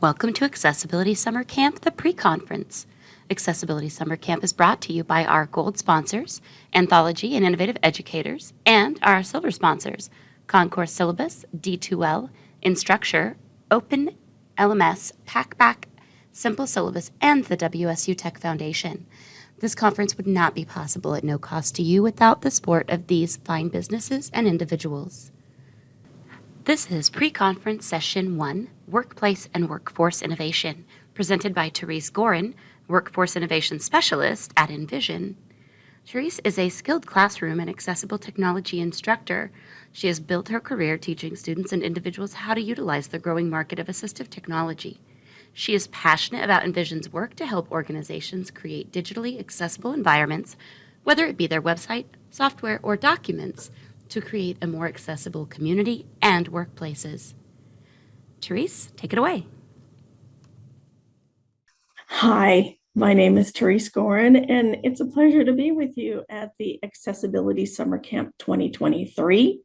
Welcome to Accessibility Summer Camp, the pre-conference. Accessibility Summer Camp is brought to you by our gold sponsors, Anthology and Innovative Educators, and our silver sponsors, Concourse Syllabus, D2L, Instructure, Open LMS, Packback, Simple Syllabus, and the WSU Tech Foundation. This conference would not be possible at no cost to you without the support of these fine businesses and individuals. This is Pre-Conference Session 1, Workplace and Workforce Innovation, presented by Therese Gorin, Workforce Innovation Specialist at Envision. Therese is a skilled classroom and accessible technology instructor. She has built her career teaching students and individuals how to utilize the growing market of assistive technology. She is passionate about Envision's work to help organizations create digitally accessible environments, whether it be their website, software, or documents, to create a more accessible community and workplaces. Therese, take it away. Hi, my name is Therese Gorin, and it's a pleasure to be with you at the Accessibility Summer Camp 2023.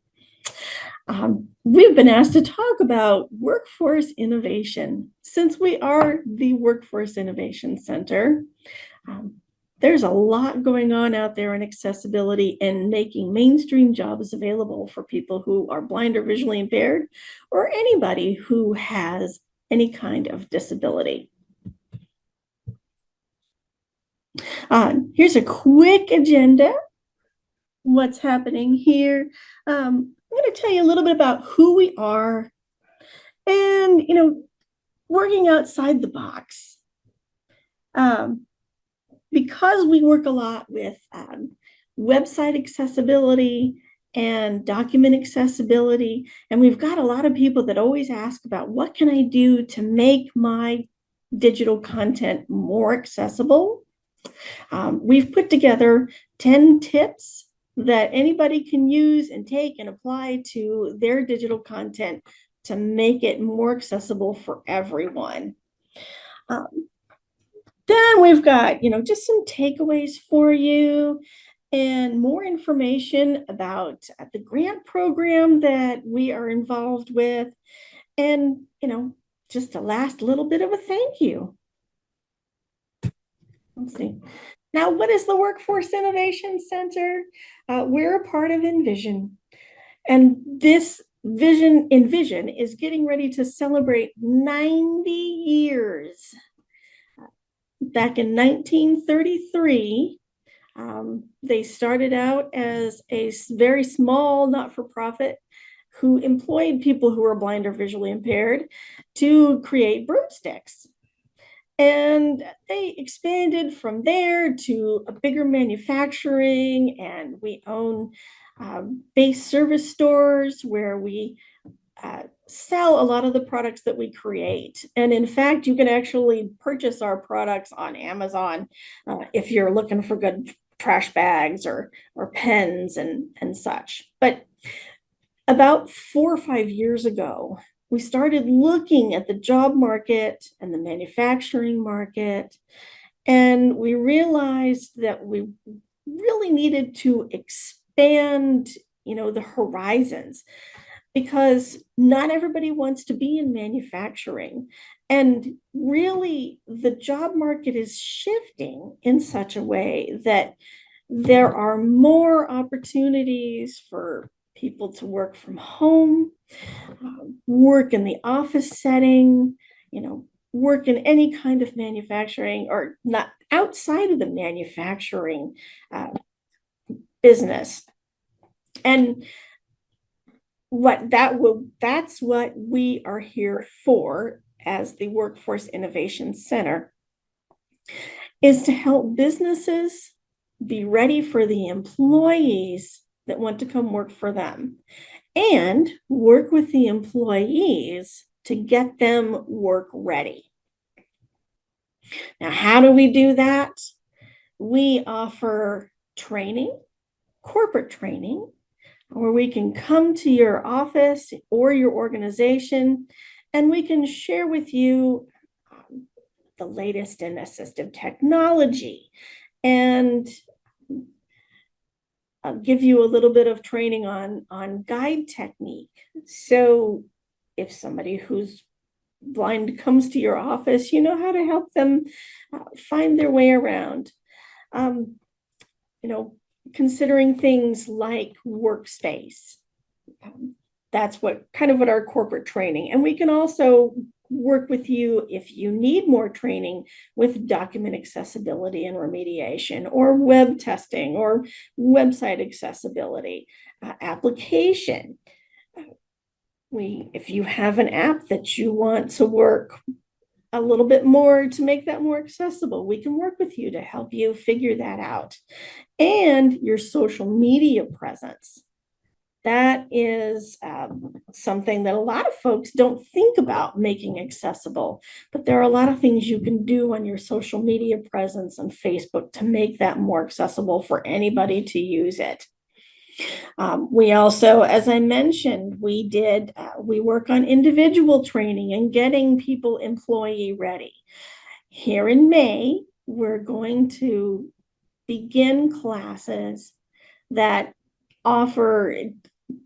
We've been asked to talk about workforce innovation. Since we are the Workforce Innovation Center, there's a lot going on out there in accessibility and making mainstream jobs available for people who are blind or visually impaired, or anybody who has any kind of disability. Here's a quick agenda. What's happening here? I'm going to tell you a little bit about who we are and, working outside the box. Because we work a lot with website accessibility and document accessibility, and we've got a lot of people that always ask about what can I do to make my digital content more accessible. We've put together 10 tips that anybody can use and take and apply to their digital content to make it more accessible for everyone. Then we've got, just some takeaways for you and more information about the grant program that we are involved with. And, just a last little bit of a thank you. Let's see. Now, what is the Workforce Innovation Center? We're a part of Envision. And this Envision is getting ready to celebrate 90 years. Back in 1933, they started out as a very small not-for-profit who employed people who were blind or visually impaired to create broomsticks. And they expanded from there to a bigger manufacturing, and we own base service stores where we sell a lot of the products that we create. And in fact, you can actually purchase our products on Amazon if you're looking for good trash bags or pens and such. But about 4 or 5 years ago, we started looking at the job market and the manufacturing market, and we realized that we really needed to expand, the horizons, because not everybody wants to be in manufacturing. And really, the job market is shifting in such a way that there are more opportunities for people to work from home, work in the office setting, work in any kind of manufacturing or not outside of the manufacturing business. And that's what we are here for as the Workforce Innovation Center, is to help businesses be ready for the employees that want to come work for them, and work with the employees to get them work ready. Now, how do we do that? We offer training, corporate training, where we can come to your office or your organization, and we can share with you the latest in assistive technology and I'll give you a little bit of training on guide technique. So if somebody who's blind comes to your office, you know how to help them find their way around. You know, considering things like workspace. That's what our corporate training. And we can also work with you if you need more training with document accessibility and remediation, or web testing, or website accessibility, application. If you have an app that you want to work a little bit more to make that more accessible, we can work with you to help you figure that out. And your social media presence. That is something that a lot of folks don't think about making accessible, but there are a lot of things you can do on your social media presence on Facebook to make that more accessible for anybody to use it. We also, as I mentioned, we work on individual training and getting people employee ready. Here in May, we're going to begin classes that offer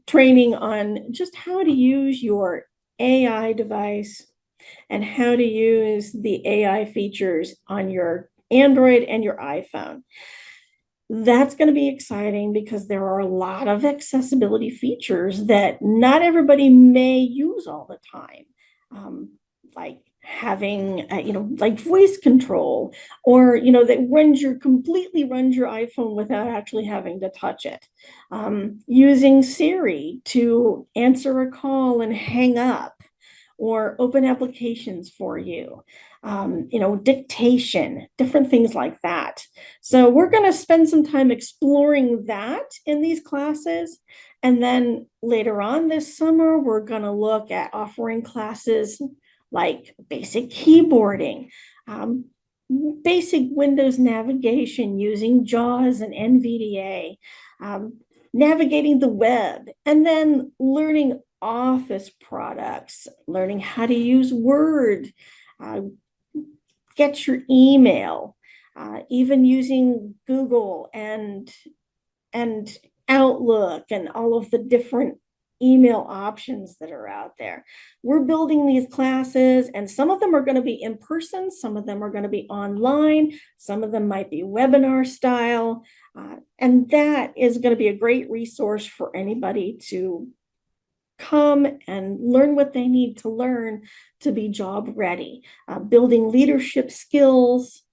training on just how to use your AI device and how to use the AI features on your Android and your iPhone. That's going to be exciting because there are a lot of accessibility features that not everybody may use all the time, like having like voice control, or that completely runs your iPhone without actually having to touch it, using Siri to answer a call and hang up, or open applications for you, dictation, different things like that. So we're going to spend some time exploring that in these classes. And then later on this summer, we're going to look at offering classes like basic keyboarding, basic Windows navigation using JAWS and NVDA, navigating the web, and then learning Office products, learning how to use Word, get your email, even using Google and Outlook and all of the different email options that are out there. We're building these classes, and some of them are going to be in person, some of them are going to be online, some of them might be webinar style, and that is going to be a great resource for anybody to come and learn what they need to learn to be job ready, building leadership skills,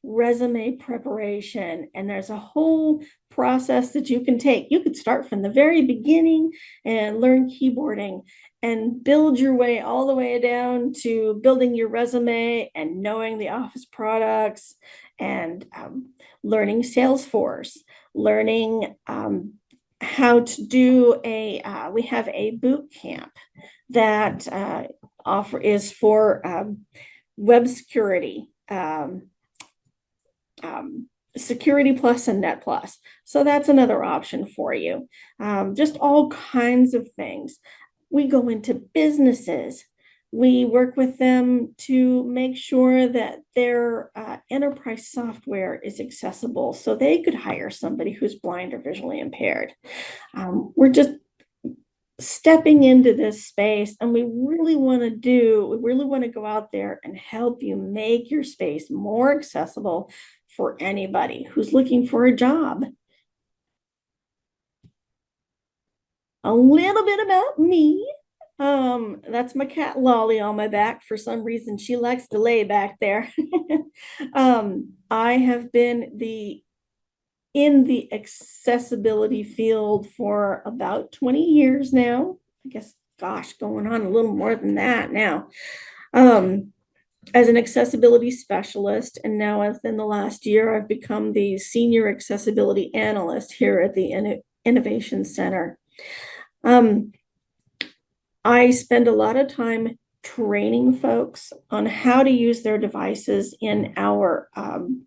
resume preparation, and there's a whole process that you can take. You could start from the very beginning and learn keyboarding and build your way all the way down to building your resume and knowing the Office products, and learning Salesforce, learning how to do we have a boot camp that is for web security, Security Plus and Net Plus. So that's another option for you. Just all kinds of things. We go into businesses. We work with them to make sure that their enterprise software is accessible so they could hire somebody who's blind or visually impaired. We're just stepping into this space, and we really want to go out there and help you make your space more accessible for anybody who's looking for a job. A little bit about me. That's my cat Lolly on my back. For some reason, she likes to lay back there. I have been in the accessibility field for about 20 years now. I guess, gosh, going on a little more than that now. As an accessibility specialist, and now within the last year, I've become the senior accessibility analyst here at the Innovation Center. I spend a lot of time training folks on how to use their devices in our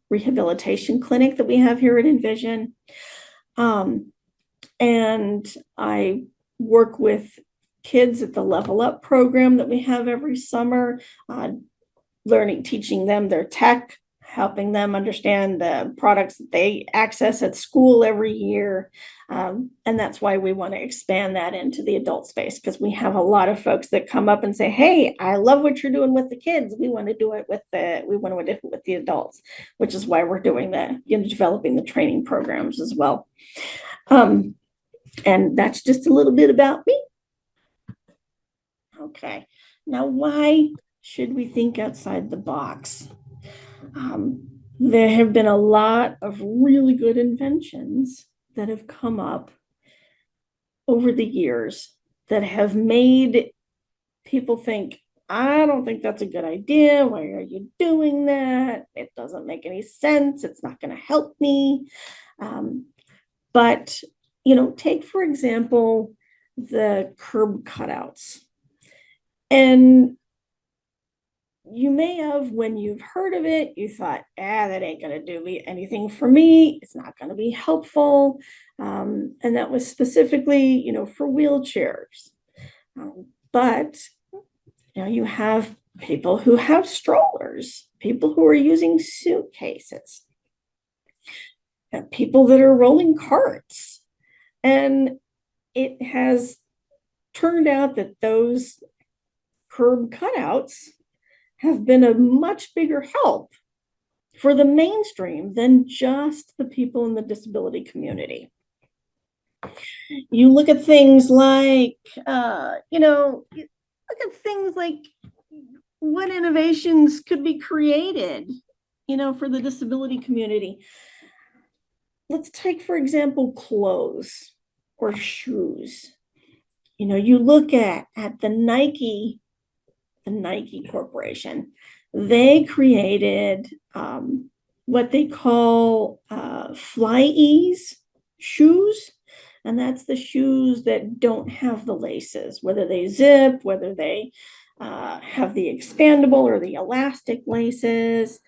rehabilitation clinic that we have here at Envision. And I work with kids at the Level Up program that we have every summer, teaching them their tech, helping them understand the products that they access at school every year. And that's why we want to expand that into the adult space, because we have a lot of folks that come up and say, hey, I love what you're doing with the kids. We want to do it with the adults, which is why we're doing developing the training programs as well. And that's just a little bit about me. Okay, now why should we think outside the box? There have been a lot of really good inventions that have come up over the years that have made people think, I don't think that's a good idea. Why are you doing that? It doesn't make any sense. It's not going to help me. But, take, for example, the curb cutouts. And you may have, when you've heard of it, you thought, that ain't going to do me anything for me. It's not going to be helpful. And that was specifically, for wheelchairs. But, you have people who have strollers, people who are using suitcases, people that are rolling carts. And it has turned out that those curb cutouts have been a much bigger help for the mainstream than just the people in the disability community. You look at things like, what innovations could be created, for the disability community. Let's take, for example, clothes or shoes. You look at the Nike Corporation. They created what they call fly ease shoes. And that's the shoes that don't have the laces, whether they zip, whether they have the expandable or the elastic laces.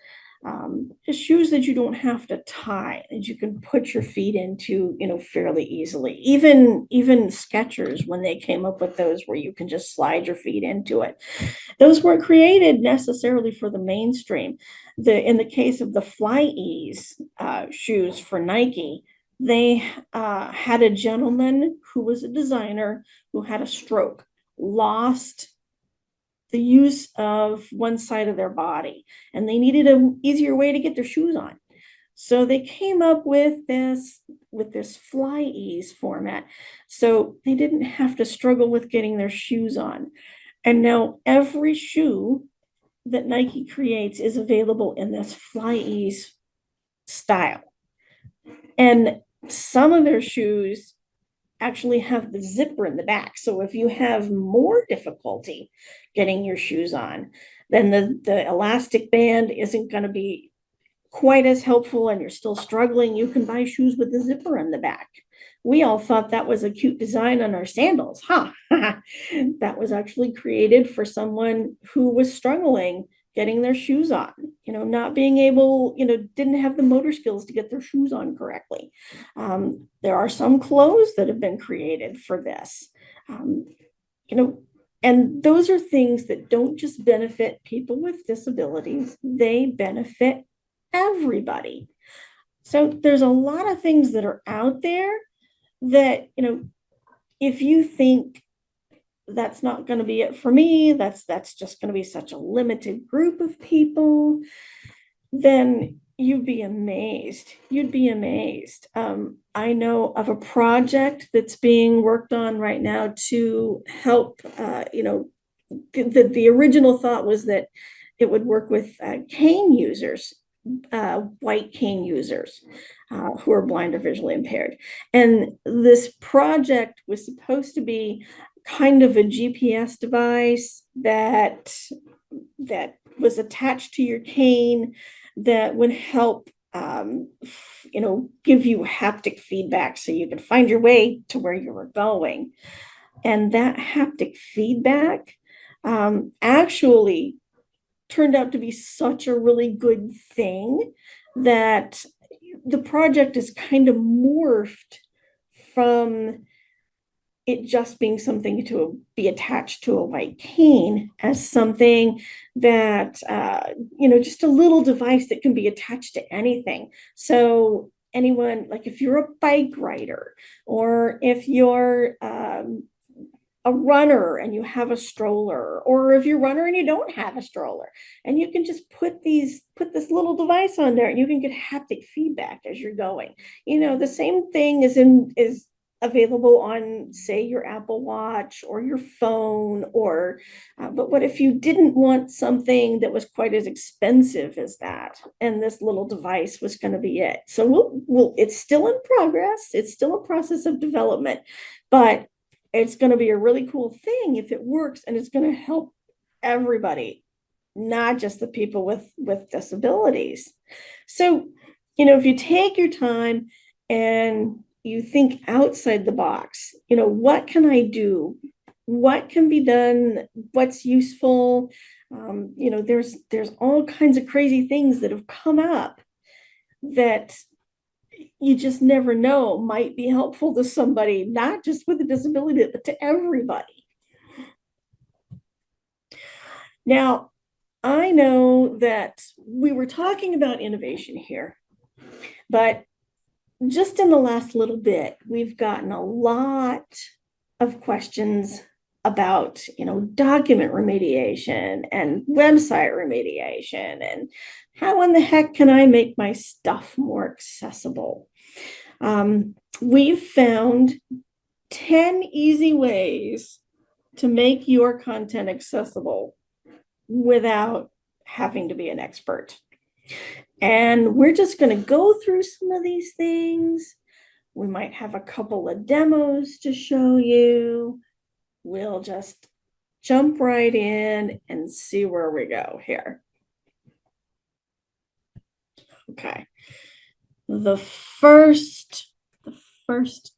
Just shoes that you don't have to tie, that you can put your feet into, fairly easily. Even Skechers, when they came up with those where you can just slide your feet into it, those weren't created necessarily for the mainstream. In the case of the Fly Ease shoes for Nike, they had a gentleman who was a designer who had a stroke, lost the use of one side of their body, and they needed an easier way to get their shoes on. So they came up with this Fly Ease format, so they didn't have to struggle with getting their shoes on. And now every shoe that Nike creates is available in this Fly Ease style. And some of their shoes actually have the zipper in the back. So if you have more difficulty getting your shoes on, then the elastic band isn't going to be quite as helpful and you're still struggling. You can buy shoes with the zipper in the back. We all thought that was a cute design on our sandals. That was actually created for someone who was struggling getting their shoes on, not being able, didn't have the motor skills to get their shoes on correctly. There are some clothes that have been created for this, and those are things that don't just benefit people with disabilities, they benefit everybody. So there's a lot of things that are out there that, if you think that's not going to be it for me, that's just going to be such a limited group of people, then you'd be amazed. I know of a project that's being worked on right now to help, the original thought was that it would work with cane users, white cane users who are blind or visually impaired. And this project was supposed to be kind of a GPS device that was attached to your cane that would help give you haptic feedback so you could find your way to where you were going. And that haptic feedback actually turned out to be such a really good thing that the project is kind of morphed from it just being something to be attached to a white cane as something that, just a little device that can be attached to anything. So anyone, like if you're a bike rider, or if you're a runner and you have a stroller, or if you're a runner and you don't have a stroller, and you can just put this little device on there, and you can get haptic feedback as you're going. The same thing is available on, say, your Apple Watch or your phone, or but what if you didn't want something that was quite as expensive as that, and this little device was going to be it? So it's still in progress, it's still a process of development, but it's going to be a really cool thing if it works, and it's going to help everybody, not just the people with disabilities. So, if you take your time and you think outside the box, what can I do? What can be done? What's useful? There's all kinds of crazy things that have come up that you just never know might be helpful to somebody, not just with a disability, but to everybody. Now, I know that we were talking about innovation here, but just in the last little bit, we've gotten a lot of questions about, document remediation and website remediation, and how in the heck can I make my stuff more accessible? We've found 10 easy ways to make your content accessible without having to be an expert. And we're just going to go through some of these things. We might have a couple of demos to show you. We'll just jump right in and see where we go here. Okay. The first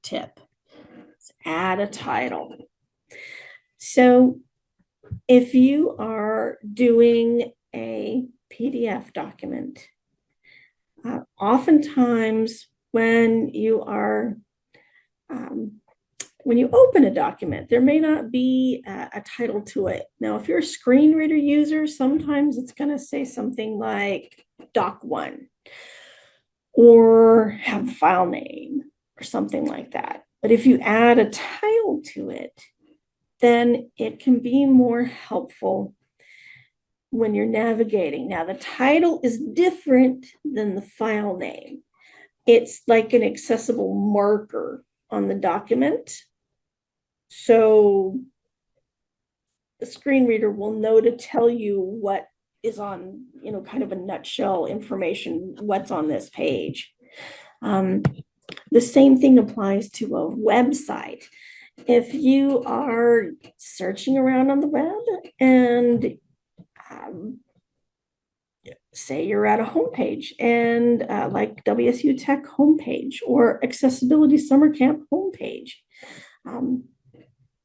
tip is add a title. So if you are doing a PDF document, oftentimes when you open a document, there may not be a title to it. Now, if you're a screen reader user, sometimes it's going to say something like Doc 1, or have the file name or something like that. But if you add a title to it, then it can be more helpful when you're navigating. Now, the title is different than the file name. It's like an accessible marker on the document. So the screen reader will know to tell you what is on, kind of a nutshell information, what's on this page. The same thing applies to a website. If you are searching around on the web and say you're at a homepage, and like WSU Tech homepage or Accessibility Summer Camp homepage,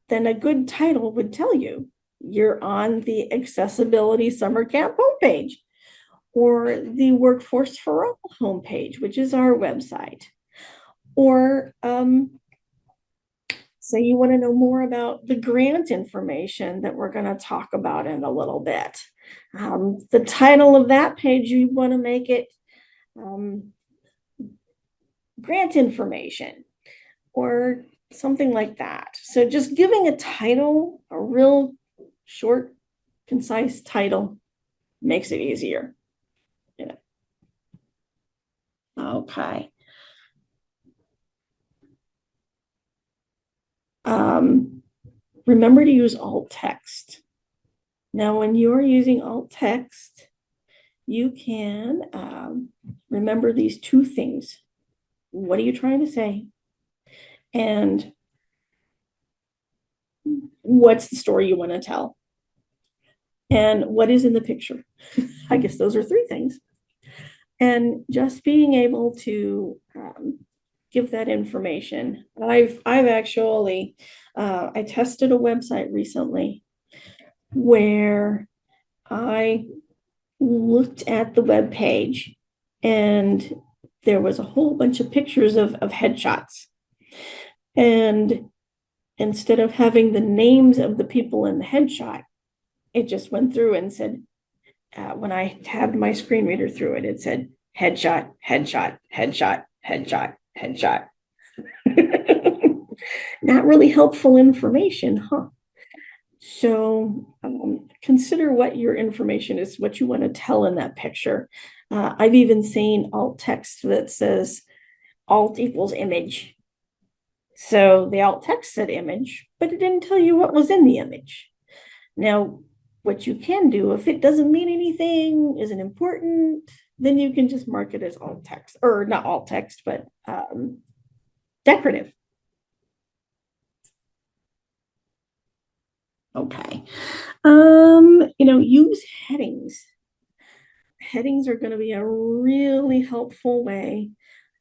then a good title would tell you you're on the Accessibility Summer Camp homepage, or the Workforce for All homepage, which is our website. Or say you want to know more about the grant information that we're going to talk about in a little bit. The title of that page, you want to make it grant information or something like that. So just giving a title, a real short, concise title, makes it easier. Okay. Remember to use alt text. Now, when you're using alt text, you can remember these two things. What are you trying to say? And what's the story you want to tell? And what is in the picture? I guess those are three things. And just being able to give that information. I've actually, I tested a website recently where I looked at the web page and there was a whole bunch of pictures of headshots. And instead of having the names of the people in the headshot, it just went through and said, when I tabbed my screen reader through it, it said headshot, headshot, headshot, headshot, headshot. Not really helpful information, huh? So consider what your information is, what you want to tell in that picture. I've even seen alt text that says alt equals image. So the alt text said image, but it didn't tell you what was in the image. Now, what you can do, if it doesn't mean anything, isn't important, then you can just mark it as alt text, or not alt text, but decorative. Okay. Use headings. Headings are going to be a really helpful way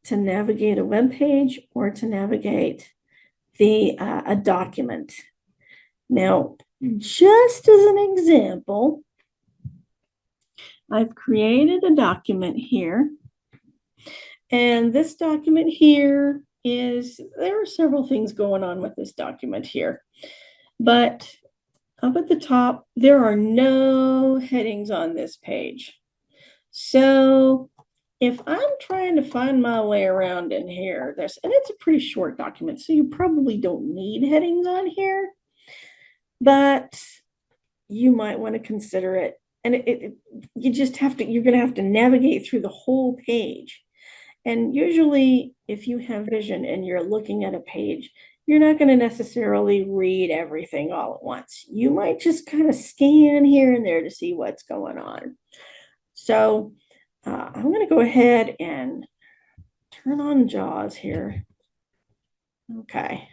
to navigate a web page or to navigate a document. Now, just as an example, I've created a document here. And this document here there are several things going on with this document here. But up at the top, there are no headings on this page. So if I'm trying to find my way around in here, and it's a pretty short document, so you probably don't need headings on here, but you might want to consider it. And you're going to have to navigate through the whole page. And usually if you have vision and you're looking at a page, you're not going to necessarily read everything all at once. You might just kind of scan here and there to see what's going on. So I'm going to go ahead and turn on JAWS here. Okay.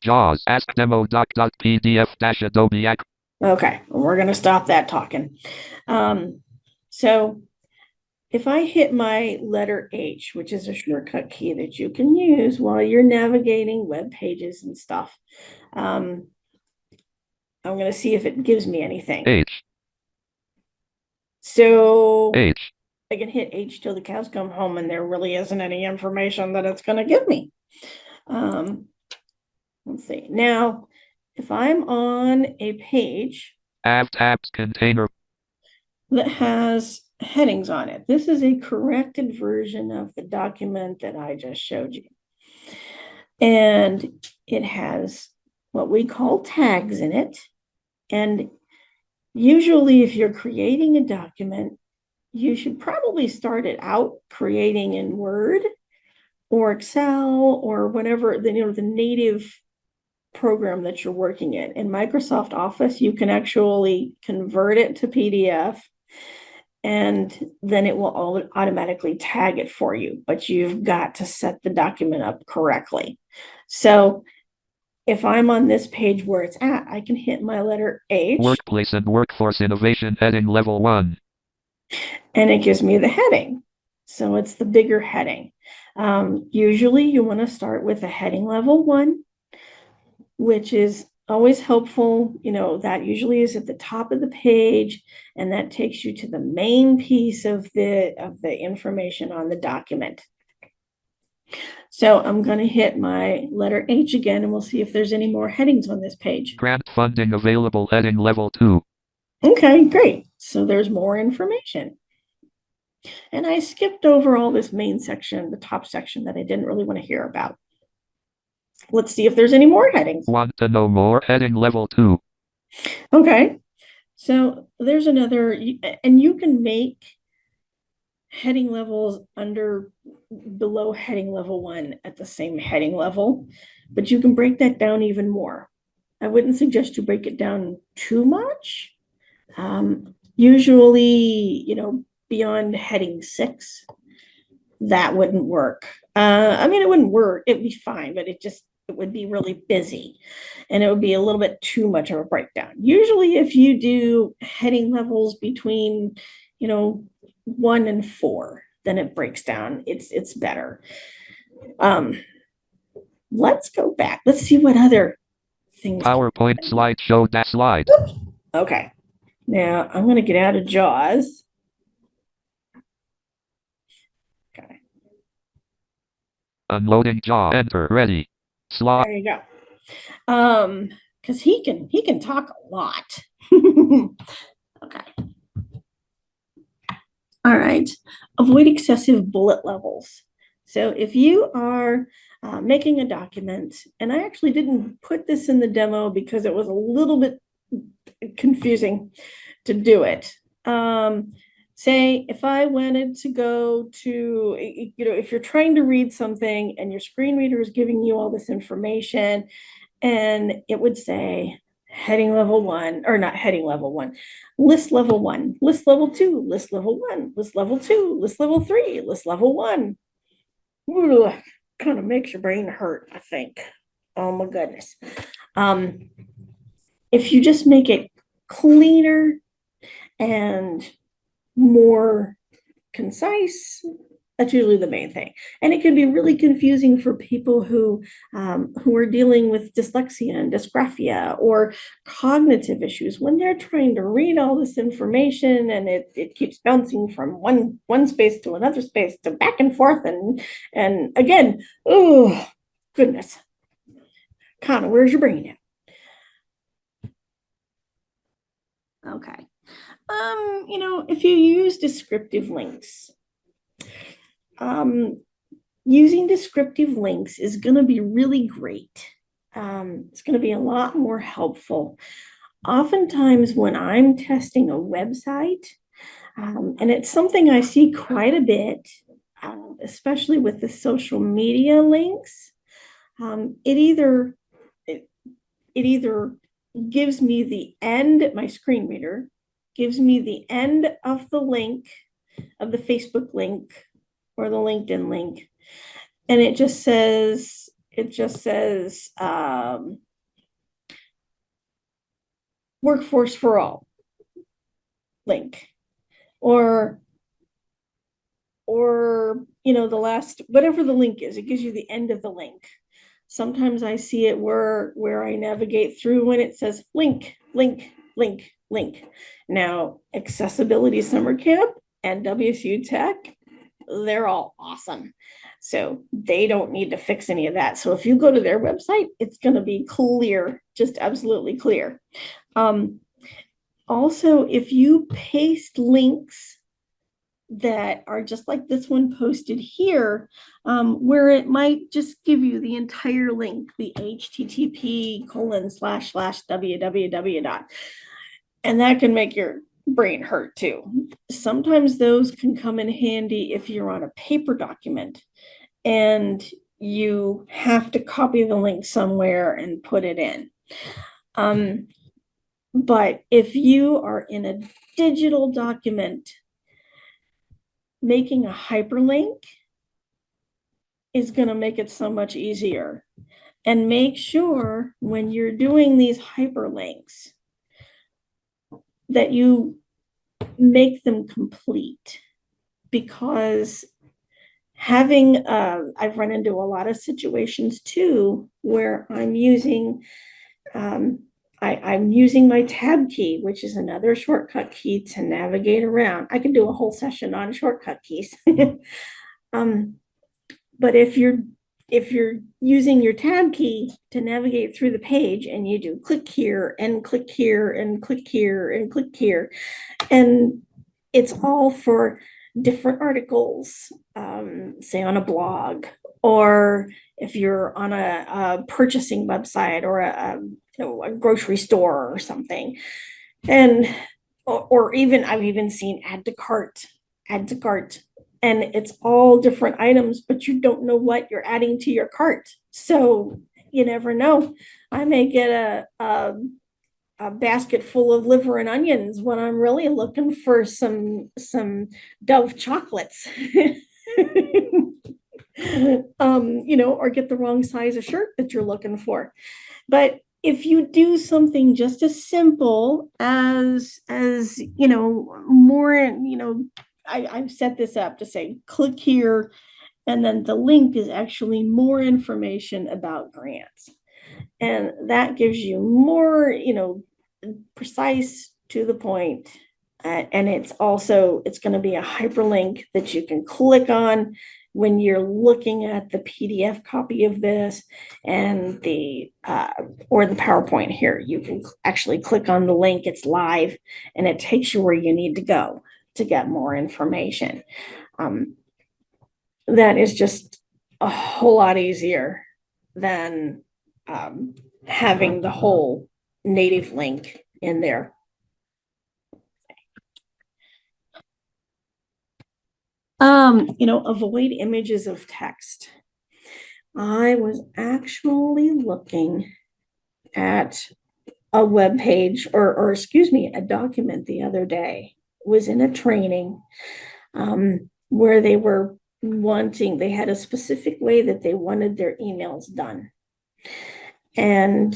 JAWS ask demo doc.pdf-adobe. Okay, we're going to stop that talking. So if I hit my letter H, which is a shortcut key that you can use while you're navigating web pages and stuff, I'm going to see if it gives me anything. H. So H. I can hit H till the cows come home, and there really isn't any information that it's going to give me. Let's see. Now, if I'm on a page Tabs container that has headings on it, this is a corrected version of the document that I just showed you. And it has what we call tags in it. And usually if you're creating a document, you should probably start it out creating in Word or Excel or whatever, the native program that you're working in. In Microsoft Office, you can actually convert it to PDF, and then it will automatically tag it for you, but you've got to set the document up correctly. So if I'm on this page where it's at, I can hit my letter H. Workplace and Workforce Innovation heading level 1. And it gives me the heading. So it's the bigger heading. Usually you want to start with a heading level 1, which is always helpful. That usually is at the top of the page, and that takes you to the main piece of the information on the document. So I'm going to hit my letter H again, and we'll see if there's any more headings on this page. Grant funding available heading level 2. Okay, great. So there's more information. And I skipped over all this main section, the top section that I didn't really want to hear about. Let's see if there's any more headings. Want to know more? Heading level 2. Okay. So there's another, and you can make heading levels below heading level 1 at the same heading level, but you can break that down even more. I wouldn't suggest you break it down too much. Usually, beyond heading 6, that wouldn't work. It wouldn't work. It'd be fine, but it would be really busy, and it would be a little bit too much of a breakdown. Usually if you do heading levels between 1 and 4, then it breaks down. It's better. Let's go back. Let's see what other things. PowerPoint slideshow slide. Okay. Now I'm going to get out of JAWS. Okay. Unloading JAWS. Enter. Ready. Slide. There you go. Because he can talk a lot. Okay. All right. Avoid excessive bullet levels. So if you are making a document, and I actually didn't put this in the demo because it was a little bit confusing to do it. Say if I wanted to go to, if you're trying to read something and your screen reader is giving you all this information, and it would say heading level 1, or not heading level 1, list level 1, list level 2, list level 1, list level 2, list level 3, list level 1. Ooh, kind of makes your brain hurt, I think. Oh my goodness. If you just make it cleaner and more concise, that's usually the main thing. And it can be really confusing for people who are dealing with dyslexia and dysgraphia or cognitive issues when they're trying to read all this information, and it keeps bouncing from one space to another space to back and forth and again. Oh goodness. Connor, where's your brain at? Okay. If you use descriptive links, using descriptive links is going to be really great. It's going to be a lot more helpful. Oftentimes when I'm testing a website, and it's something I see quite a bit, especially with the social media links, it either gives me the end, my screen reader gives me the end of the link, of the Facebook link or the LinkedIn link, and it just says workforce for all link, or the last, whatever the link is, it gives you the end of the link. Sometimes I see it where I navigate through when it says link, link, link, link. Now, Accessibility Summer Camp and WSU Tech, they're all awesome. So they don't need to fix any of that. So if you go to their website, it's going to be clear, just absolutely clear. Also, if you paste links that are just like this one posted here, where it might just give you the entire link, the http://www. And that can make your brain hurt too. Sometimes those can come in handy if you're on a paper document and you have to copy the link somewhere and put it in. But if you are in a digital document, making a hyperlink is going to make it so much easier. And make sure when you're doing these hyperlinks that you make them complete, because I've run into a lot of situations too where I'm using I'm using my tab key, which is another shortcut key to navigate around. I can do a whole session on shortcut keys. But if you're using your tab key to navigate through the page, and you do click here and click here and click here and click here, and it's all for different articles, say on a blog, or if you're on a purchasing website, or a grocery store or something, and or even I've even seen add to cart, and it's all different items, but you don't know what you're adding to your cart, so you never know. I may get a basket full of liver and onions when I'm really looking for some Dove chocolates. Or get the wrong size of shirt that you're looking for. But if you do something just as simple as more, I've set this up to say click here, and then the link is actually more information about grants, and that gives you more precise, to the point And it's going to be a hyperlink that you can click on when you're looking at the PDF copy of this and or the PowerPoint here. You can actually click on the link. It's live and it takes you where you need to go to get more information. That is just a whole lot easier than having the whole native link in there. Avoid images of text. I was actually looking at a web page or excuse me, a document the other day. It was in a training where they had a specific way that they wanted their emails done. And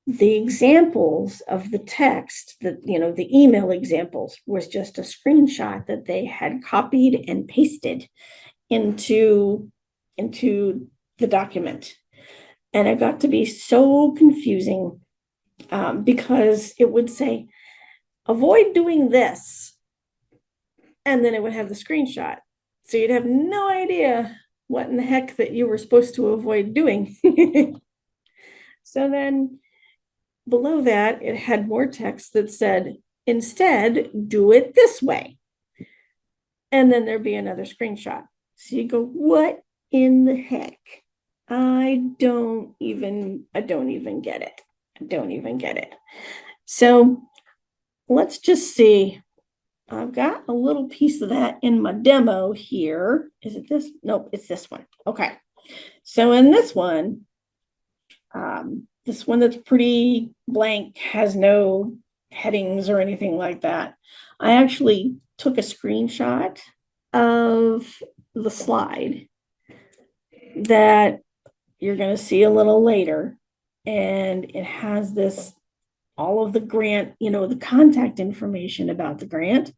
the examples of the text the email examples was just a screenshot that they had copied and pasted into the document. And it got to be so confusing because it would say, avoid doing this. And then it would have the screenshot. So you'd have no idea what in the heck that you were supposed to avoid doing. So then below that, it had more text that said, instead, do it this way. And then there'd be another screenshot. So you go, what in the heck? I don't even get it. I don't even get it. So let's just see. I've got a little piece of that in my demo here. Is it this? Nope, it's this one. Okay. So in this one that's pretty blank, has no headings or anything like that. I actually took a screenshot of the slide that you're going to see a little later. And it has all of the grant, the contact information about the grant,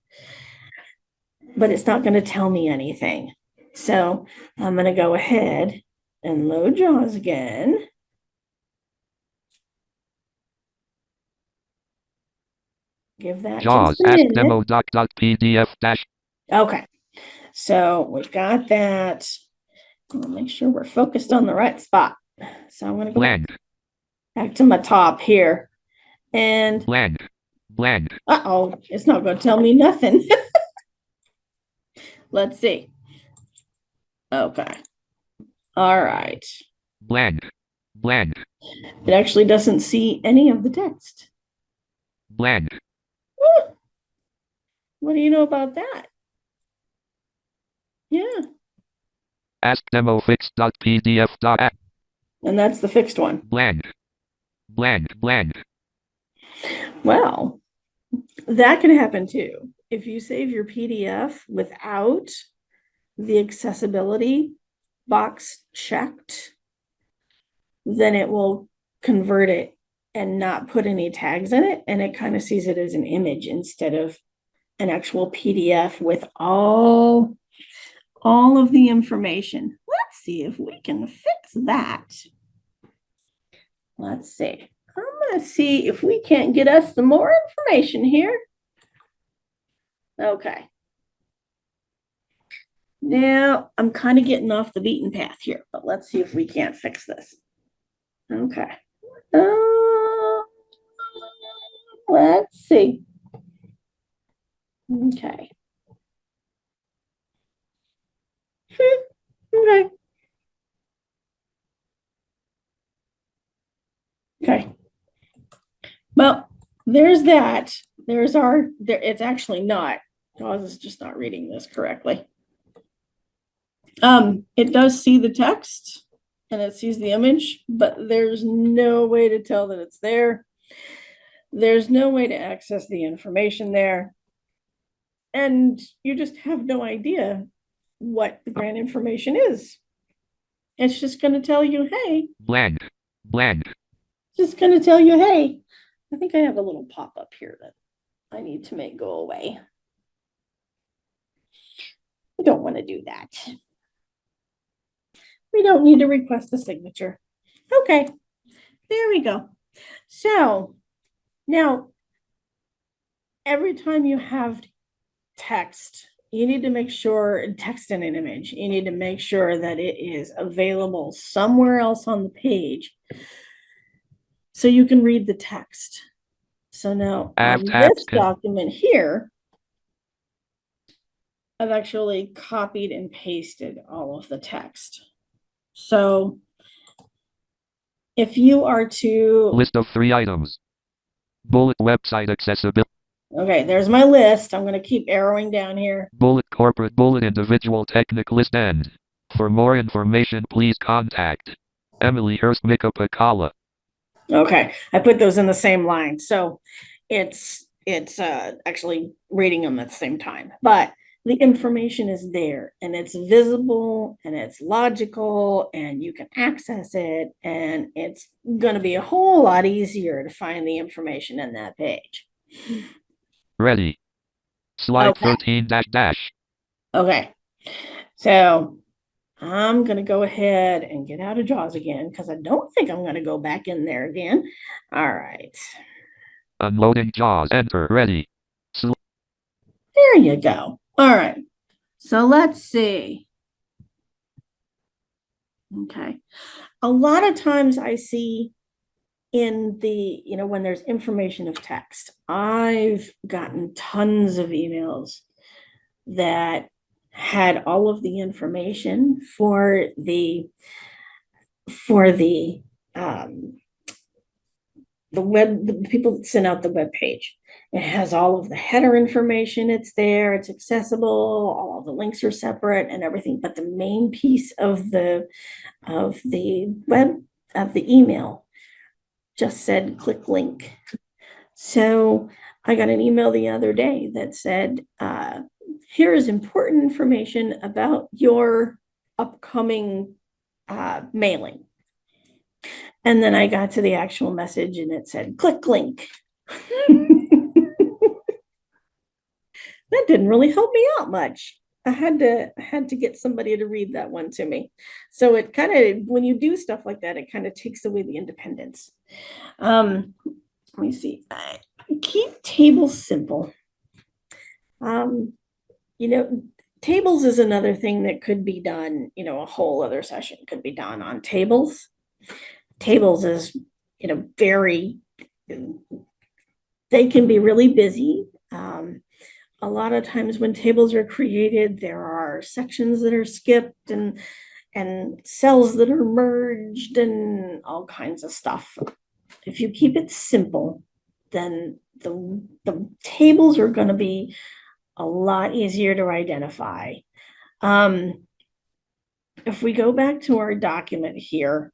but it's not going to tell me anything. So I'm going to go ahead and load JAWS again. Give that JAWS just a minute. demo.pdf dash. Okay, so we've got that. I'll make sure we're focused on the right spot. So I'm going to go back to my top here. And blank. It's not going to tell me nothing. Let's see. Okay. All right. Blank. It actually doesn't see any of the text. Blank. What do you know about that? Yeah. Ask demo fixed.pdf. And that's the fixed one. Blank. Well, that can happen too. If you save your PDF without the accessibility box checked, then it will convert it and not put any tags in it. And it kind of sees it as an image instead of an actual PDF with all of the information. Let's see if we can fix that. Let's see. I'm going to see if we can't get us some more information here. Okay. Now, I'm kind of getting off the beaten path here, but let's see if we can't fix this. Okay. Let's see. Okay. Okay. Okay. Well, there's that. It's actually not. JAWS is just not reading this correctly. It does see the text and it sees the image, but there's no way to tell that it's there. There's no way to access the information there. And you just have no idea what the grant information is. It's just going to tell you, hey. Blank. Just going to tell you, hey. I think I have a little pop-up here that I need to make go away. We don't want to do that. We don't need to request a signature. Okay, there we go. So now, every time you have text, you need to make sure, text and an image, you need to make sure that it is available somewhere else on the page so you can read the text. So now Add on tabs this can document here, I've actually copied and pasted all of the text. So if you are to, list of 3 items. Bullet website accessibility. okay, there's my list. I'm going to keep arrowing down here. Bullet corporate bullet individual technic list end. For more information, please contact Emily Hurst Mikapakala. Okay, I put those in the same line. So it's actually reading them at the same time. But the information is there and it's visible and it's logical and you can access it, and it's going to be a whole lot easier to find the information in that page. Ready. Slide Okay. 13 dash dash. Okay. So I'm going to go ahead and get out of JAWS again because I don't think I'm going to go back in there again. All right. Unloading JAWS. Enter. Ready. There you go. All right. So let's see. Okay. A lot of times I see in the, when there's information of text, I've gotten tons of emails that had all of the information for the web, the people that send out the web page. It has all of the header information. It's there. It's accessible. All of the links are separate and everything. But the main piece of the email just said click link. So I got an email the other day that said, here is important information about your upcoming mailing. And then I got to the actual message and it said, click link. That didn't really help me out much. I had to get somebody to read that one to me. So it kind of, when you do stuff like that, it kind of takes away the independence. Let me see. Keep tables simple. Tables is another thing that could be done, a whole other session could be done on tables. Tables is, they can be really busy. A lot of times when tables are created, there are sections that are skipped and cells that are merged and all kinds of stuff. If you keep it simple, then the tables are going to be a lot easier to identify. If we go back to our document here,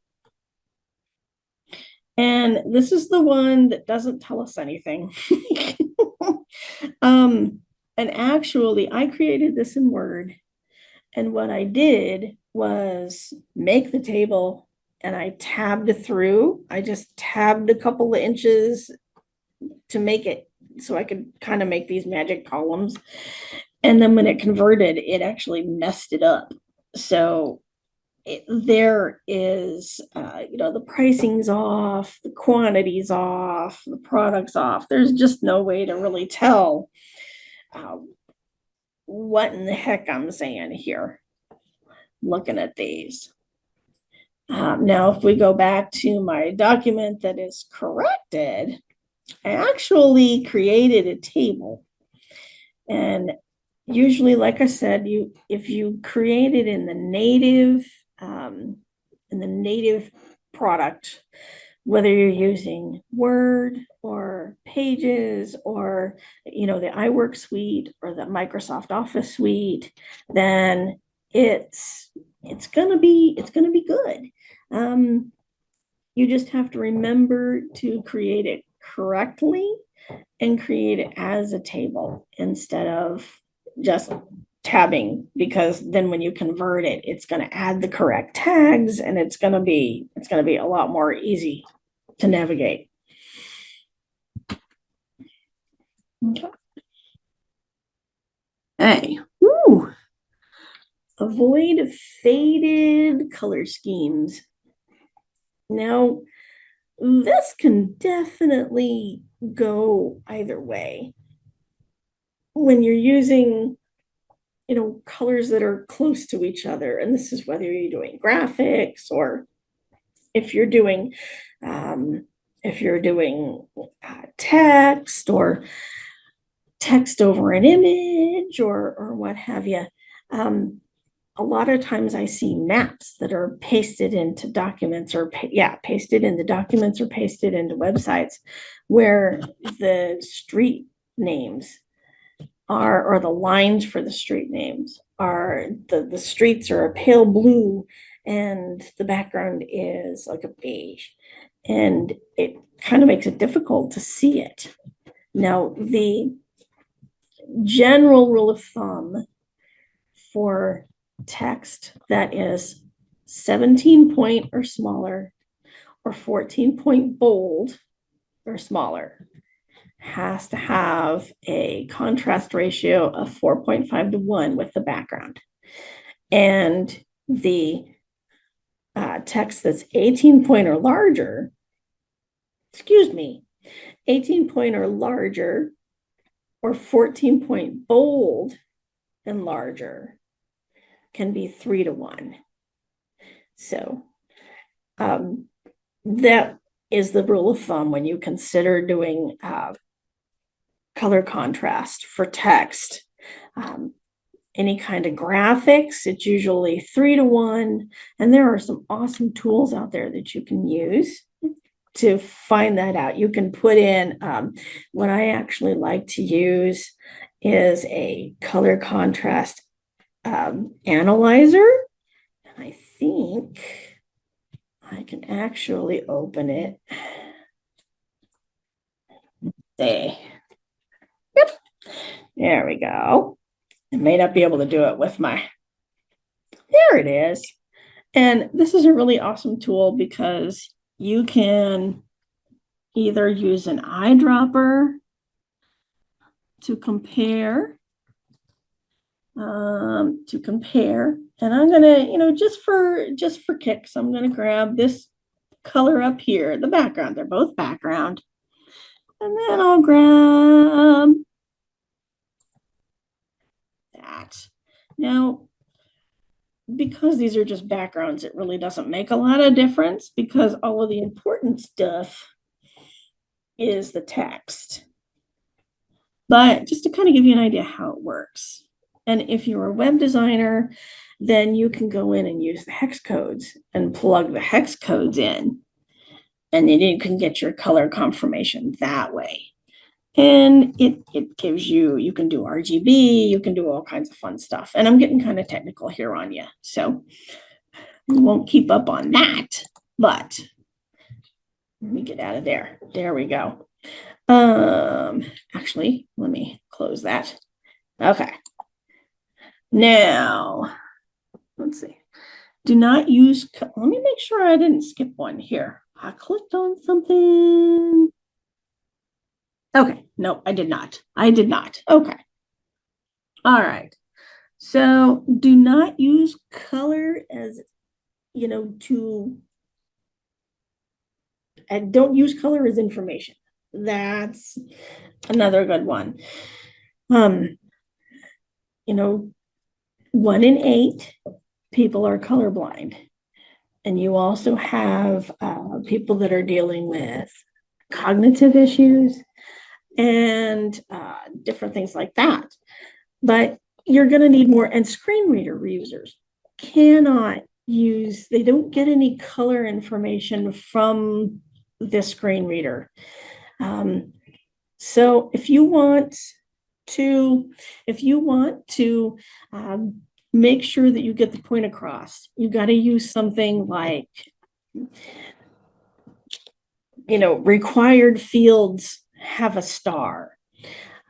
and this is the one that doesn't tell us anything. And actually, I created this in Word. And what I did was make the table and I tabbed through. I just tabbed a couple of inches to make it so I could kind of make these magic columns. And then when it converted, it actually messed it up. So there is, the pricing's off, the quantity's off, the product's off. There's just no way to really tell what in the heck I'm saying here, looking at these. Now, if we go back to my document that is corrected, I actually created a table. And usually, like I said, if you create it in the native product, whether you're using Word or Pages or the iWork suite or the Microsoft Office suite, then it's gonna be good. You just have to remember to create it correctly and create it as a table instead of just tabbing, because then when you convert it, it's going to add the correct tags and it's going to be a lot more easy to navigate. Okay. Hey, ooh. Avoid faded color schemes. Now, this can definitely go either way. when you're using, colors that are close to each other, and this is whether you're doing graphics or if you're doing text or text over an image or what have you. A lot of times I see maps that are pasted into documents or pasted into documents or pasted into websites where the street names are, or the lines for the street names are, the streets are a pale blue and the background is like a beige, and it kind of makes it difficult to see it. Now, the general rule of thumb for text that is 17 point or smaller or 14 point bold or smaller has to have a contrast ratio of 4.5 to 1 with the background. And the text that's 18 point or larger, 18 point or larger, or 14 point bold and larger can be 3 to 1. So that is the rule of thumb when you consider doing color contrast for text. Any kind of graphics, it's usually 3 to 1. And there are some awesome tools out there that you can use to find that out. You can put in, what I actually like to use is a color contrast analyzer. And I think I can actually open it. There. Yep. There we go. I may not be able to do it with there it is. And this is a really awesome tool because you can either use an eyedropper to compare, and I'm gonna, just for kicks, I'm gonna grab this color up here, the background. They're both background, and then I'll grab that. Now, because these are just backgrounds, it really doesn't make a lot of difference because all of the important stuff is the text. But just to kind of give you an idea how it works. And if you're a web designer, then you can go in and use the hex codes and plug the hex codes in. And then you can get your color confirmation that way. And it gives you can do RGB, you can do all kinds of fun stuff. And I'm getting kind of technical here on you, so we won't keep up on that. But let me get out of there. There we go. Actually, let me close that. Okay. Now, let's see. Do not use, let me make sure I didn't skip one here. I clicked on something. Okay, no, I did not. Okay. All right. So do not use color as, and don't use color as information. That's another good one. 1 in 8 people are colorblind. And you also have people that are dealing with cognitive issues and different things like that. But you're going to need more, and screen reader users cannot use, they don't get any color information from this screen reader. So if you want to make sure that you get the point across, you got to use something like, required fields have a star.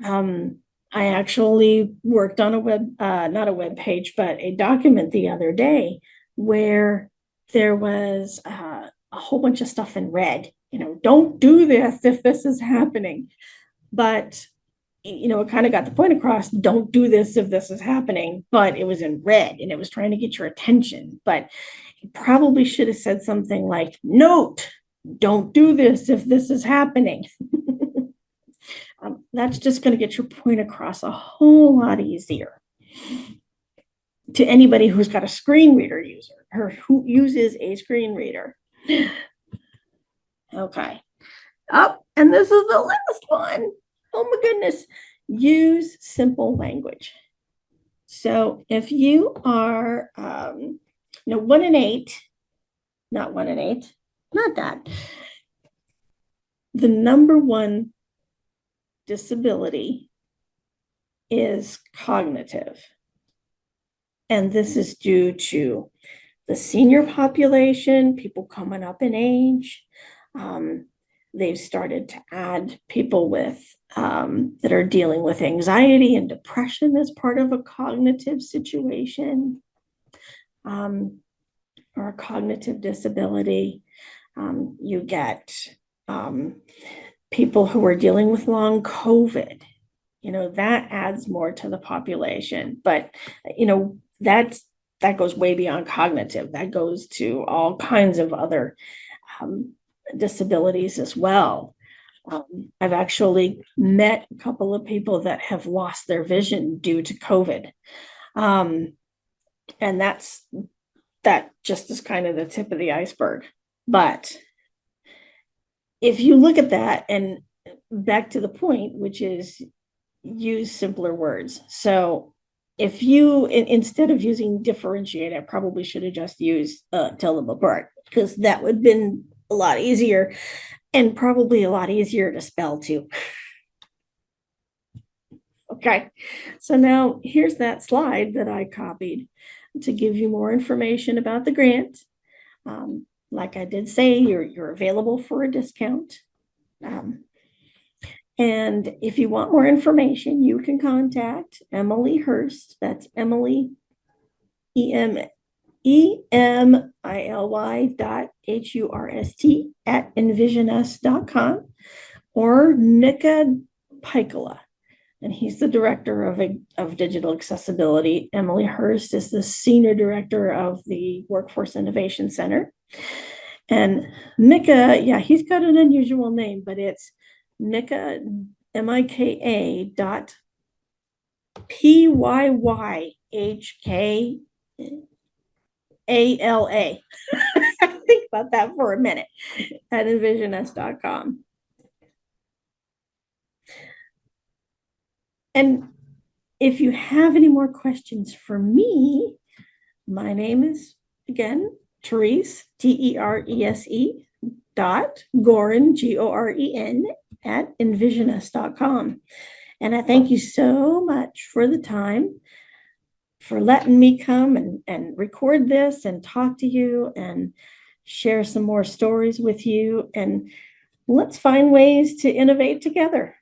I actually worked on not a web page, but a document the other day where there was a whole bunch of stuff in red. Don't do this if this is happening. But, it kind of got the point across, don't do this if this is happening, but it was in red and it was trying to get your attention. But it probably should have said something like, note, don't do this if this is happening. That's just going to get your point across a whole lot easier to anybody who's got a screen reader user or who uses a screen reader. Okay. Oh, and this is the last one. Oh my goodness. Use simple language. So if you are, 1 in 8, not 1 in 8, not that. The number one disability is cognitive. And this is due to the senior population, people coming up in age. They've started to add people with that are dealing with anxiety and depression as part of a cognitive situation or a cognitive disability. You get people who are dealing with long COVID. That adds more to the population, but that goes way beyond cognitive. That goes to all kinds of other disabilities as well. I've actually met a couple of people that have lost their vision due to COVID. And that just is kind of the tip of the iceberg. But if you look at that and back to the point, which is use simpler words. So if you, instead of using differentiate, I probably should have just used tell them apart, because that would have been a lot easier and probably a lot easier to spell too. Okay, so now here's that slide that I copied to give you more information about the grant. Like I did say, you're available for a discount. And if you want more information, you can contact Emily Hurst. That's Emily, EMILY.HURST @envisionus.com, or Nika Pikala, and he's the director of digital accessibility. Emily Hurst is the senior director of the Workforce Innovation Center. And Nika, yeah, he's got an unusual name, but it's Nika, MIKA dot PYYHKALA. Think about that for a minute at envisionus.com. And if you have any more questions for me, my name is, again, Therese, TERESE .Goren, GOREN, @envisionus.com. And I thank you so much for the time, for letting me come and record this and talk to you and share some more stories with you. And let's find ways to innovate together.